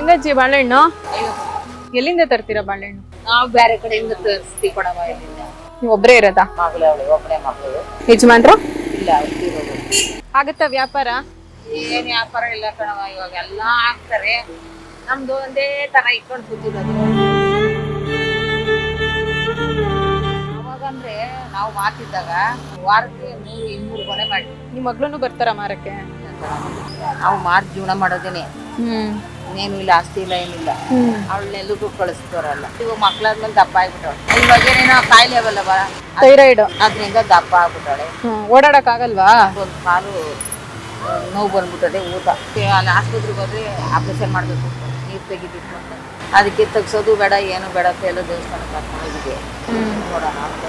ಹೆಂಗಜ್ಜಿ ಬಾಳೆಹಣ್ಣು? ಎಲ್ಲಿಂದ ತರ್ತೀರಾ ಬಾಳೆಹಣ್ಣು? ನಾವು ಬೇರೆ ಕಡೆಯಿಂದ ತರಿಸ್ತೀವಿ ಕೊಡವ ಇಲ್ಲಿಂದ. ನೀವು ಒಬ್ರೇ ಇರೋದಾ? ಮಗಳು ಅವಳು ಒಬ್ಬನೇ ಮಗಳು. ಯಜಮಾನ್ರು ಇಲ್ಲ ಅವ್ರು ಆಗತ್ತಾ ವ್ಯಾಪಾರ? ಏನ್ ವ್ಯಾಪಾರ ಇಲ್ಲ ಕಣವ, ಇವಾಗ ಎಲ್ಲಾ ಹಾಕ್ತಾರೆ. ನಮ್ದು ಒಂದೇ ತರ ಇಟ್ಕೊಂಡು ಕೂತಿರೋದು. ಅವಾಗಂದ್ರೆ ನಾವು ಮಾತಿದ್ದಾಗ ವಾರಕ್ಕೆ 100-200 ಕೊನೆ ಮಾಡಿ. ನಿಮ್ ಮಗ್ಳನ್ನು ಬರ್ತಾರ ಮಾರಕ್ಕೆ? ನಾವು ಮಾತ್ ಜೀವನ ಮಾಡೋದೇನೆ, ಹ್ಮ್. ಇನ್ನೇನು ಇಲ್ಲ, ಆಸ್ತಿ ಇಲ್ಲ, ಏನಿಲ್ಲ. ಅವಳನ್ನೆಲ್ಲೂ ಕಳಿಸ್ತಾರಲ್ಲ. ಇವಾಗ ಮಕ್ಳಾದ್ಮೇಲೆ ದಪ್ಪ ಆಗ್ಬಿಟ್ಟವಳು. ಇವಾಗ ಏನೇನೋ ಕಾಯಿಲೆ ಅವಲ್ಲವ, ಥೈರಾಯ್ಡ್, ಅದ್ರಿಂದ ದಪ್ಪ ಆಗ್ಬಿಟ್ಟಾಳೆ. ಓಡಾಡಕ್ ಆಗಲ್ವಾ? ಒಂದು ಕಾಲು ನೋವು ಬಂದ್ಬಿಟ್ಟದೆ. ಊಟ ಅಲ್ಲಿ ಆಸ್ಪತ್ರೆಗೆ ಹೋದ್ರೆ ಆಪರೇಷನ್ ಮಾಡ್ಬೇಕು, ನೀರು ತೆಗಿಬೇಕು ಅಂತ. ಅದಕ್ಕೆ ತೆಗ್ಸೋದು ಬೇಡ, ಏನು ಬೇಡ ಅಂತ ಎಲ್ಲ ದೇವಸ್ಥಾನಕ್ಕೆ ಕರ್ಕೊಂಡು ಹೋಗಿದ್ದೆ. ನೋಡೋಣ ಅಂತ